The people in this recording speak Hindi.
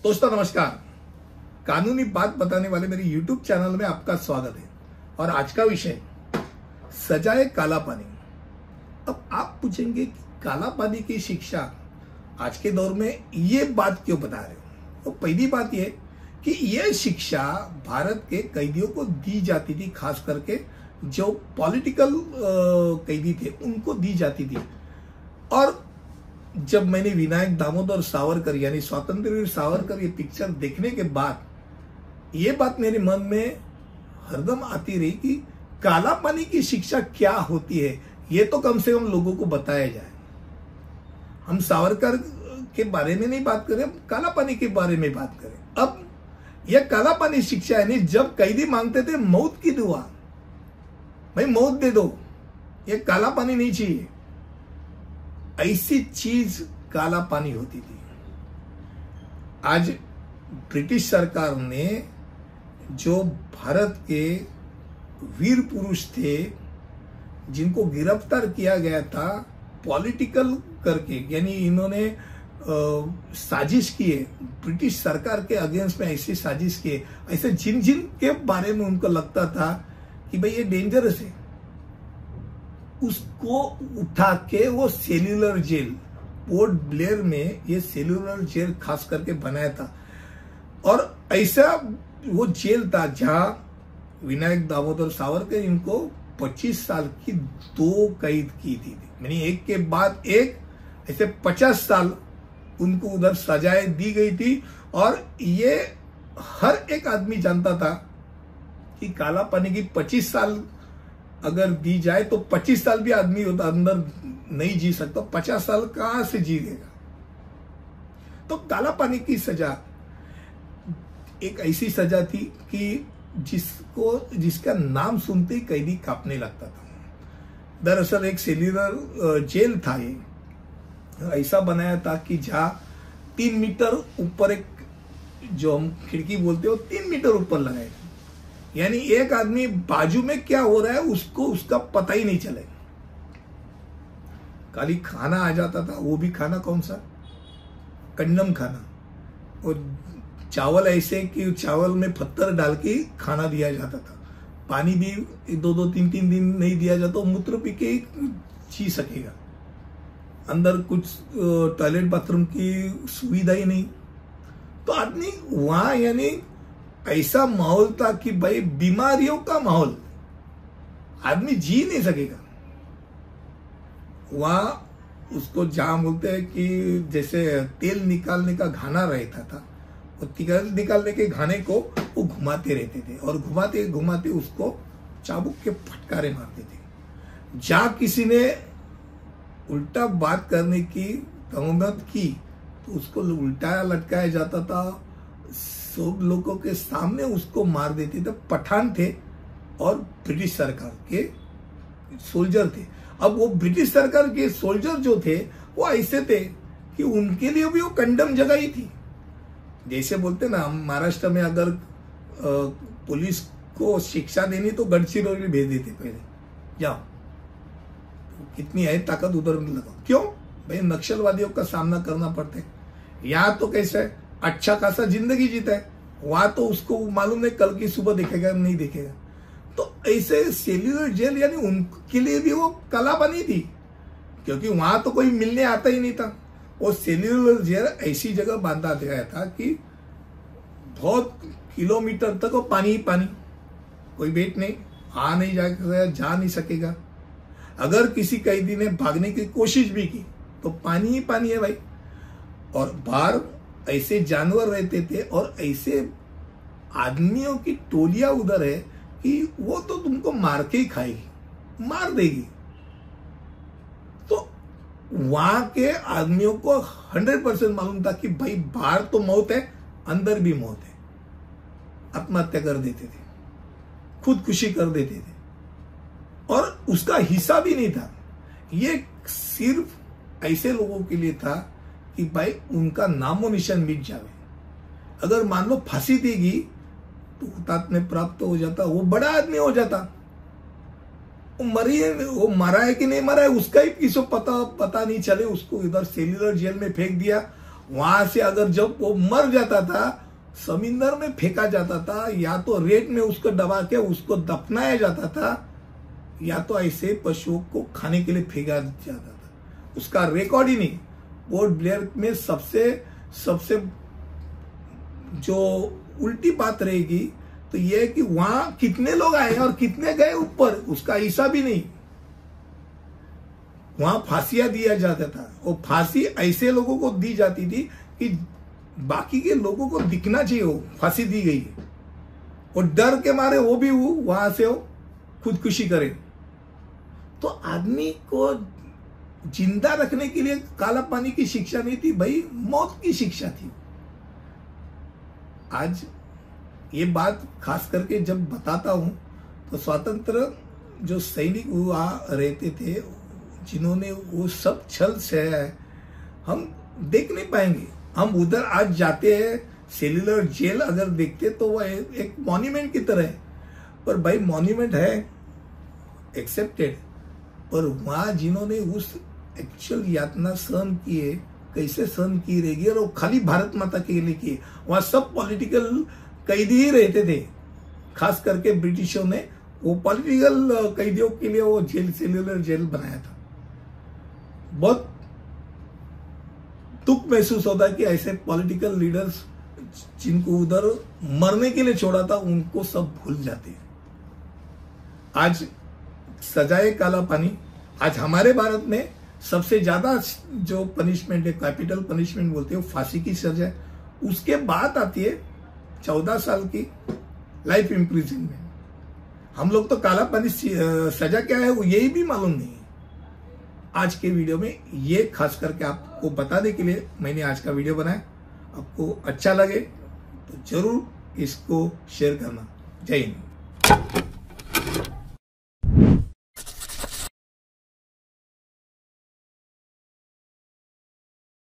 दोस्तों नमस्कार। कानूनी बात बताने वाले मेरे YouTube चैनल में आपका स्वागत है। और आज का विषय सजाए काला पानी। अब आप पूछेंगे कि काला पानी की शिक्षा आज के दौर में ये बात क्यों बता रहे हो? तो पहली बात ये कि यह शिक्षा भारत के कैदियों को दी जाती थी, खास करके जो पॉलिटिकल कैदी थे उनको दी जाती थी। और जब मैंने विनायक दामोदर सावरकर यानी स्वतंत्र वीर सावरकर ये पिक्चर देखने के बाद ये बात मेरे मन में हरदम आती रही कि काला पानी की शिक्षा क्या होती है, ये तो कम से कम लोगों को बताया जाए। हम सावरकर के बारे में नहीं बात करें, काला पानी के बारे में बात करें। अब यह काला पानी शिक्षा यानी जब कैदी मांगते थे मौत की दुआ, भाई मौत दे दो, ये काला पानी नहीं चाहिए, ऐसी चीज काला पानी होती थी। आज ब्रिटिश सरकार ने जो भारत के वीर पुरुष थे जिनको गिरफ्तार किया गया था पॉलिटिकल करके, यानी इन्होंने साजिश किए ब्रिटिश सरकार के अगेंस्ट में, ऐसी साजिश किए, ऐसे जिन जिन के बारे में उनको लगता था कि भाई ये डेंजरस है, उसको उठा के वो सेल्यूलर जेल, पोर्ट ब्लेयर में ये सेल्यूलर जेल खास करके बनाया था। और ऐसा वो जेल था जहां विनायक दामोदर सावरकर इनको 25 साल की 2 कैद की थी, यानी एक के बाद एक ऐसे 50 साल उनको उधर सजाएं दी गई थी। और ये हर एक आदमी जानता था कि काला पानी की 25 साल अगर दी जाए तो 25 साल भी आदमी अंदर नहीं जी सकता, 50 साल कहां से जी लेगा। तो काला पानी की सजा एक ऐसी सजा थी कि जिसका नाम सुनते ही कैदी कांपने लगता था। दरअसल एक सेल्यूलर जेल था, ये ऐसा बनाया था कि जहां 3 मीटर ऊपर एक, जो हम खिड़की बोलते हो, 3 मीटर ऊपर लगाए थे, यानी एक आदमी बाजू में क्या हो रहा है उसको उसका पता ही नहीं चले। खाली खाना आ जाता था, वो भी खाना कौन सा, कंडम खाना, और चावल ऐसे कि चावल में पत्थर डाल के खाना दिया जाता था। पानी भी 2-2, 3-3 दिन नहीं दिया जाता, मूत्र पी के ही जी सकेगा। अंदर कुछ टॉयलेट बाथरूम की सुविधा ही नहीं। तो आदमी वहां, यानी ऐसा माहौल था कि भाई बीमारियों का माहौल, आदमी जी नहीं सकेगा वहां। उसको जहां बोलते हैं कि जैसे तेल निकालने का घाना रहता था, वो तेल निकालने के घाने को वो घुमाते रहते थे, और घुमाते घुमाते उसको चाबुक के फटकारे मारते थे। जहां किसी ने उल्टा बात करने की तहमत की तो उसको उल्टाया लटकाया जाता था, सब लोगों के सामने उसको मार देते थे। पठान थे और ब्रिटिश सरकार के सोल्जर थे। अब वो ब्रिटिश सरकार के सोल्जर जो थे वो ऐसे थे कि उनके लिए भी वो कंडम जगह ही थी। जैसे बोलते ना, हम महाराष्ट्र में अगर पुलिस को शिक्षा देनी तो गढ़चिरौली भेज देते, पहले जाओ, कितनी है ताकत उधर लगाओ। क्यों भाई? नक्सलवादियों का सामना करना पड़ता है। यहाँ तो कैसे है, अच्छा खासा जिंदगी जीता है, वहां तो उसको मालूम नहीं कल की सुबह देखेगा नहीं देखेगा। तो ऐसे सेल्यूलर जेल यानी उनके लिए भी वो कला बनी थी, क्योंकि वहां तो कोई मिलने आता ही नहीं था। वो सेल्यूलर जेल ऐसी जगह बांधा गया था कि बहुत किलोमीटर तक वो पानी ही पानी, कोई बेट नहीं, आ नहीं जा नहीं सकेगा। अगर किसी कैदी ने भागने की कोशिश भी की तो पानी ही पानी है भाई। और बाहर ऐसे जानवर रहते थे और ऐसे आदमियों की टोलियां उधर है कि वो तो तुमको मार के ही खाएगी, मार देगी। तो वहां के आदमियों को 100% मालूम था कि भाई बाहर तो मौत है, अंदर भी मौत है। आत्महत्या कर देते थे, खुदकुशी कर देते थे, और उसका हिस्सा भी नहीं था। ये सिर्फ ऐसे लोगों के लिए था कि भाई उनका नामो निशान मिट जाए। अगर मान लो फांसी देगी तो हुतात्म्य प्राप्त हो जाता, वो बड़ा आदमी हो जाता। वो मरा है कि नहीं मरा है उसका ही किसी पता नहीं चले, उसको इधर सेल्यूलर जेल में फेंक दिया वहां से अगर जब वो मर जाता था समुंदर में फेंका जाता था, या तो रेत में उसको दबा के उसको दफनाया जाता था, या तो ऐसे पशुओं को खाने के लिए फेंका जाता था। उसका रिकॉर्ड ही नहीं। पोर्ट ब्लेयर में सबसे जो उल्टी बात रहेगी तो यह है कि वहां कितने लोग आए और कितने गए ऊपर, उसका हिसाब भी नहीं। वहां फांसियां दिया जाता था, वो फांसी ऐसे लोगों को दी जाती थी कि बाकी के लोगों को दिखना चाहिए वो फांसी दी गई है, और डर के मारे वो भी वहां से वो खुदकुशी करे। तो आदमी को जिंदा रखने के लिए काला पानी की शिक्षा नहीं थी भाई, मौत की शिक्षा थी। आज ये बात खास करके जब बताता हूं तो स्वतंत्र जो सैनिक हुआ रहते थे, जिन्होंने वो सब छल सहा है, हम देख नहीं पाएंगे। हम उधर आज जाते हैं, सेल्यूलर जेल अगर देखते तो वह एक मॉन्यूमेंट की तरह है, पर भाई मॉन्यूमेंट है एक्सेप्टेड, पर वहां जिन्होंने उस एक्चुअल यातना सहन किए, कैसे सहन की रहेगी, और वो खाली भारत माता के लिए किए। वहां सब पॉलिटिकल कैदी ही रहते थे, खास करके ब्रिटिशों ने वो पॉलिटिकल कैदियों के लिए वो जेल, सेल्यूलर जेल बनाया था। बहुत दुख महसूस होता है कि ऐसे पॉलिटिकल लीडर्स जिनको उधर मरने के लिए छोड़ा था, उनको सब भूल जाते हैं। आज सजाए काला पानी, आज हमारे भारत में सबसे ज्यादा जो पनिशमेंट है, कैपिटल पनिशमेंट बोलते हैं, फांसी की सजा। उसके बाद आती है 14 साल की लाइफ इम्प्रिजनमेंट। हम लोग तो काला पानी सजा क्या है वो यही भी मालूम नहीं है। आज के वीडियो में ये खास करके आपको बताने के लिए मैंने आज का वीडियो बनाया। आपको अच्छा लगे तो जरूर इसको शेयर करना। जय हिंद।